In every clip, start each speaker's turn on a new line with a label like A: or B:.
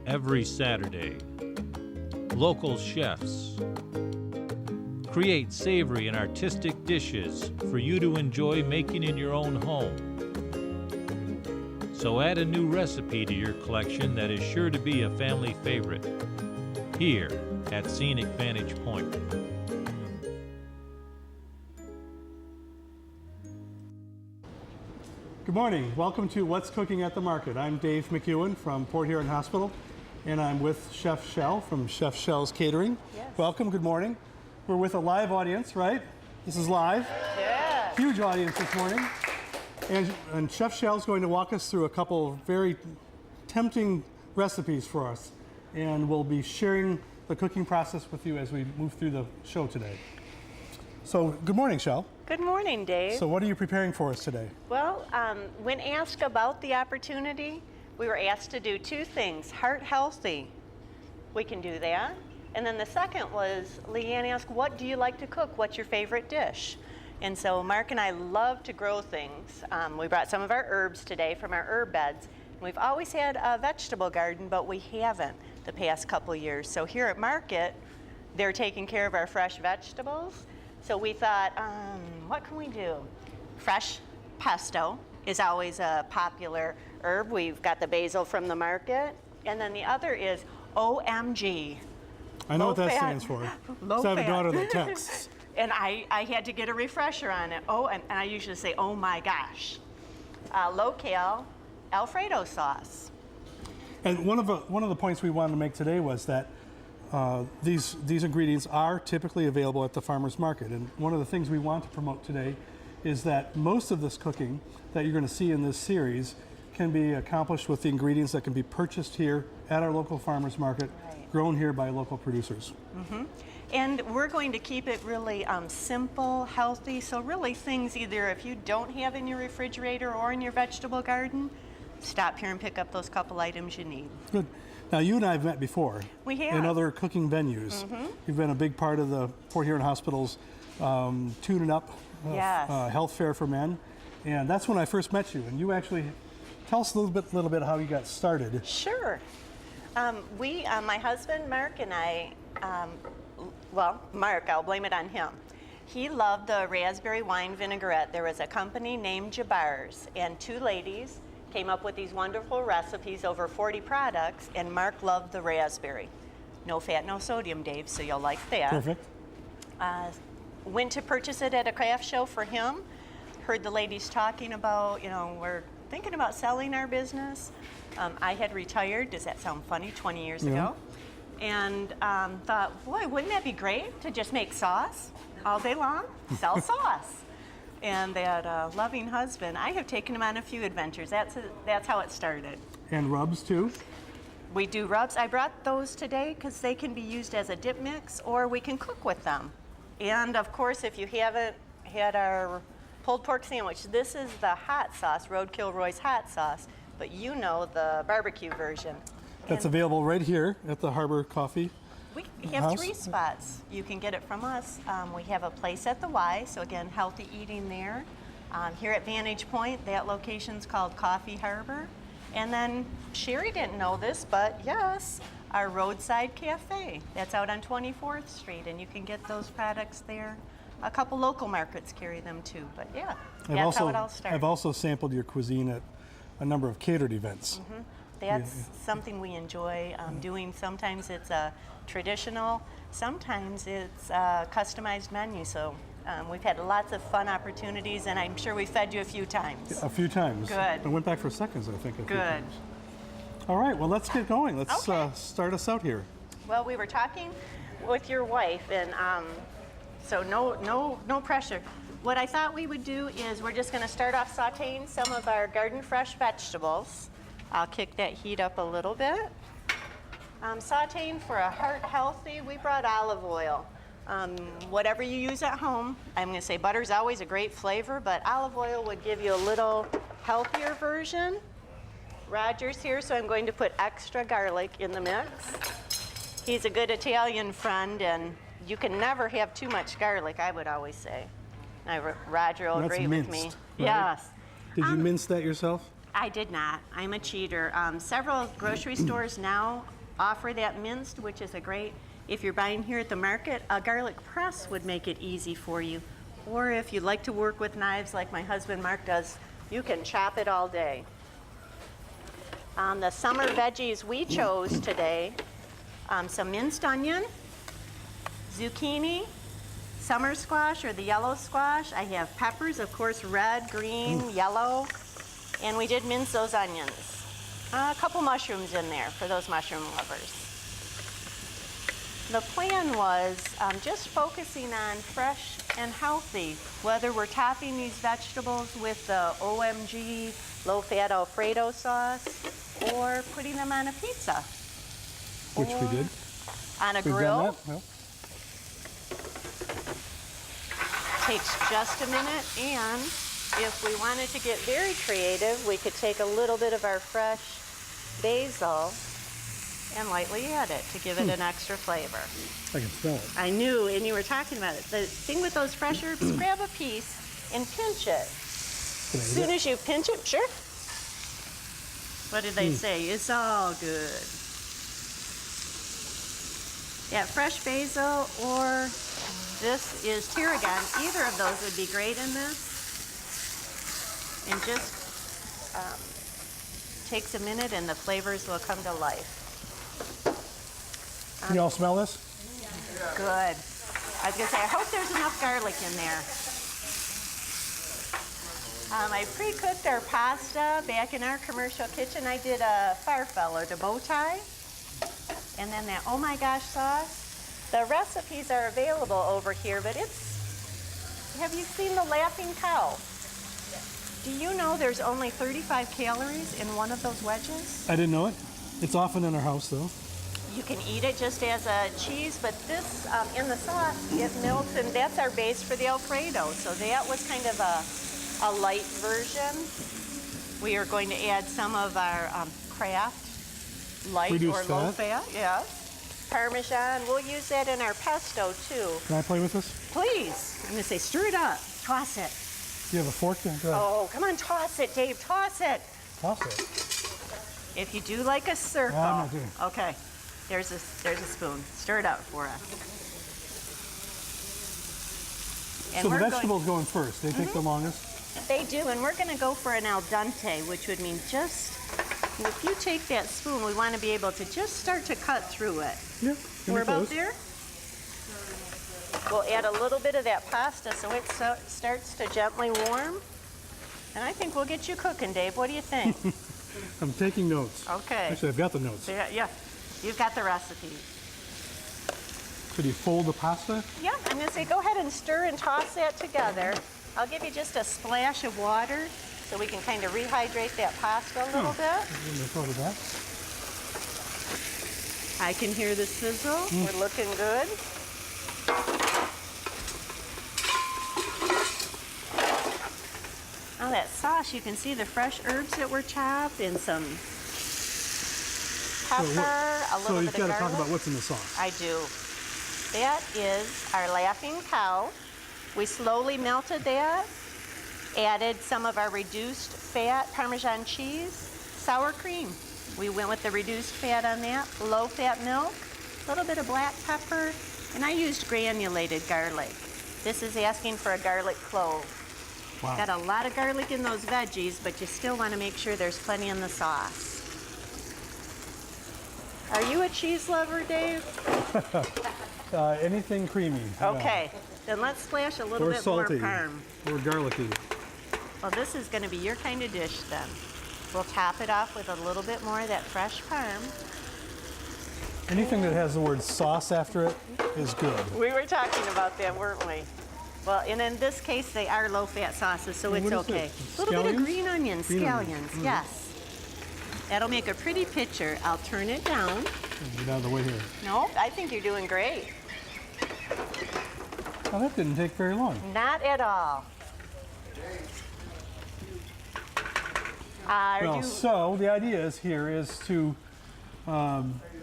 A: every Saturday. Local chefs create savory and artistic dishes for you to enjoy making in your own home. So add a new recipe to your collection that is sure to be a family favorite here at Scenic Vantage Point.
B: Good morning. Welcome to What's Cooking at the Market. I'm Dave McEwen from Port Huron Hospital, and I'm with Chef Shell from Chef Shell's Catering.
C: Yes.
B: Welcome, good morning. We're with a live audience, right? This is live.
C: Yes.
B: Huge audience this morning. And Chef Shell's going to walk us through a couple of very tempting recipes for us. And we'll be sharing the cooking process with you as we move through the show today. So, good morning, Shell.
C: Good morning, Dave.
B: So what are you preparing for us today?
C: Well, when asked about the opportunity, we were asked to do two things. Heart healthy, we can do that. And then the second was, Leanne asked, what do you like to cook? What's your favorite dish? And so Mark and I love to grow things. We brought some of our herbs today from our herb beds. We've always had a vegetable garden, but we haven't the past couple years. So here at Market, they're taking care of our fresh vegetables. So we thought, what can we do? Fresh pesto is always a popular herb. We've got the basil from the market. And then the other is OMG.
B: I know what that stands for.
C: Low
B: I have a
C: fat.
B: daughter that texts.
C: And I had to get a refresher on it. Oh, and I usually say, oh my gosh. Low-cal Alfredo sauce.
B: And one of the points we wanted to make today was that these ingredients are typically available at the farmer's market. And one of the things we want to promote today is that most of this cooking that you're going to see in this series can be accomplished with the ingredients that can be purchased here at our local farmer's market, right, grown here by local producers.
C: Mm-hmm. And we're going to keep it really simple, healthy, so really things either if you don't have in your refrigerator or in your vegetable garden, stop here and pick up those couple items you need.
B: Good. Now, you and I have met before.
C: We have.
B: In other cooking venues. Mm-hmm. You've been a big part of the Port Huron Hospital's Tune It Up
C: yes,
B: health fair for men. And that's when I first met you. And you actually, tell us a little bit how you got started.
C: Sure. My husband, Mark, and I, well, Mark, I'll blame it on him. He loved the raspberry wine vinaigrette. There was a company named Jabbar's, and two ladies came up with these wonderful recipes, over 40 products, and Mark loved the raspberry. No fat, no sodium, Dave, so you'll like that.
B: Perfect.
C: Went to purchase it at a craft show for him. Heard the ladies talking about, we're thinking about selling our business. I had retired, does that sound funny, 20 years ago? And thought, boy, wouldn't that be great to just make sauce all day long? Sell sauce. And that loving husband, I have taken him on a few adventures. That's how it started.
B: And rubs too?
C: We do rubs. I brought those today because they can be used as a dip mix, or we can cook with them. And of course, if you haven't had our pulled pork sandwich, this is the hot sauce, Roadkill Roy's hot sauce, but you know the barbecue version.
B: That's available right here at the Harbor Coffee.
C: We have 3 spots. You can get it from us. We have a place at the Y, so again, healthy eating there. Here at Vantage Point, that location's called Coffee Harbor. And then Sherry didn't know this, but yes, our roadside cafe. That's out on 24th Street, and you can get those products there. A couple local markets carry them too, but yeah, that's how it all started.
B: I've also sampled your cuisine at a number of catered events.
C: Mm-hmm. That's something we enjoy doing. Sometimes it's a traditional, sometimes it's a customized menu. So we've had lots of fun opportunities, and I'm sure we fed you a few times.
B: A few times.
C: Good.
B: I went back for seconds, I think.
C: Good.
B: All right, well, let's get going. Let's start us out here.
C: Well, we were talking with your wife, and so no pressure. What I thought we would do is we're just going to start off sauteing some of our garden fresh vegetables. I'll kick that heat up a little bit. Sauteing for a heart healthy, we brought olive oil. Whatever you use at home, I'm going to say butter's always a great flavor, but olive oil would give you a little healthier version. Roger's here, so I'm going to put extra garlic in the mix. He's a good Italian friend, and you can never have too much garlic, I would always say. Roger will agree with me.
B: Right?
C: Yes.
B: Did you mince that yourself?
C: I did not. I'm a cheater. Several grocery stores now offer that minced, which is a great, if you're buying here at the market, a garlic press would make it easy for you. Or if you like to work with knives like my husband Mark does, you can chop it all day. The summer veggies we chose today, some minced onion, zucchini, summer squash or the yellow squash. I have peppers, of course, red, green, yellow, and we did mince those onions. A couple mushrooms in there for those mushroom lovers. The plan was just focusing on fresh and healthy, whether we're topping these vegetables with the OMG low-fat Alfredo sauce or putting them on a pizza.
B: Which we did.
C: On a
B: We've
C: grill.
B: done that. Yep.
C: Takes just a minute, and if we wanted to get very creative, we could take a little bit of our fresh basil and lightly add it to give it an extra flavor.
B: I can smell it.
C: I knew, and you were talking about it. The thing with those fresh herbs, grab a piece and pinch it.
B: Can I
C: As
B: eat
C: soon
B: it?
C: as you pinch it, sure. What did they say? It's all good. Yeah, fresh basil or this is tarragon. Either of those would be great in this. And just takes a minute and the flavors will come to life.
B: Can you all smell this?
C: Good. I was gonna say, I hope there's enough garlic in there. I pre-cooked our pasta back in our commercial kitchen. I did a farfalle or the bow tie. And then that oh my gosh sauce. The recipes are available over here, but have you seen the laughing cow? Do you know there's only 35 calories in one of those wedges?
B: I didn't know it. It's often in our house, though.
C: You can eat it just as a cheese, but this, in the sauce, it melts, and that's our base for the Alfredo. So that was kind of a light version. We are going to add some of our Kraft light
B: Reduced
C: or low
B: fat.
C: fat, yeah. Parmesan, we'll use that in our pesto too.
B: Can I play with this?
C: Please, I'm gonna say stir it up, toss it.
B: Do you have a fork? Yeah, go ahead.
C: Oh, come on, toss it, Dave, toss it.
B: Toss it.
C: If you do like a circle.
B: I'm not doing.
C: Okay, there's a spoon. Stir it up for us. And
B: So the
C: we're
B: vegetables go in first. They take the longest.
C: They do, and we're gonna go for an al dente, which would mean just, if you take that spoon, we wanna be able to just start to cut through it.
B: Yeah.
C: We're about there. We'll add a little bit of that pasta so it starts to gently warm. And I think we'll get you cooking, Dave. What do you think?
B: I'm taking notes.
C: Okay.
B: Actually, I've got the notes.
C: Yeah, you've got the recipe.
B: Could you fold the pasta?
C: Yeah, I'm gonna say go ahead and stir and toss that together. I'll give you just a splash of water so we can kind of rehydrate that pasta a little bit.
B: I wouldn't have thought of that.
C: I can hear the sizzle. We're looking good. Oh, that sauce, you can see the fresh herbs that were chopped and some pepper, a little
B: So
C: bit
B: you've
C: of
B: got to
C: garlic.
B: talk about what's in the sauce.
C: I do. That is our laughing cow. We slowly melted that, added some of our reduced fat Parmesan cheese, sour cream. We went with the reduced fat on that, low fat milk, a little bit of black pepper, and I used granulated garlic. This is asking for a garlic clove.
B: Wow.
C: Got a lot of garlic in those veggies, but you still want to make sure there's plenty in the sauce. Are you a cheese lover, Dave?
B: Anything creamy.
C: Okay, then let's splash a little
B: Or
C: bit
B: salty.
C: more parm.
B: Or garlicky.
C: Well, this is going to be your kind of dish then. We'll top it off with a little bit more of that fresh parm.
B: Anything that has the word sauce after it is good.
C: We were talking about that, weren't we? Well, and in this case, they are low-fat sauces, so
B: And
C: it's
B: what is
C: okay.
B: it?
C: A little bit of
B: Scallions?
C: green onions,
B: Green onions.
C: scallions, yes. That'll make a pretty picture. I'll turn it down.
B: Get out of the way here.
C: No, I think you're doing great.
B: Oh, that didn't take very long.
C: Not at all.
B: Well, so the idea is to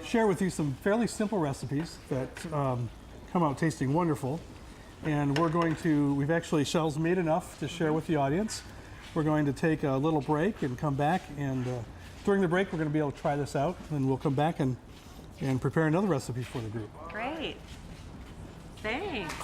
B: share with you some fairly simple recipes that come out tasting wonderful. And we've actually shells made enough to share with the audience. We're going to take a little break and come back, and during the break we're going to be able to try this out, and we'll come back and prepare another recipe for the group.
C: Great. Thanks.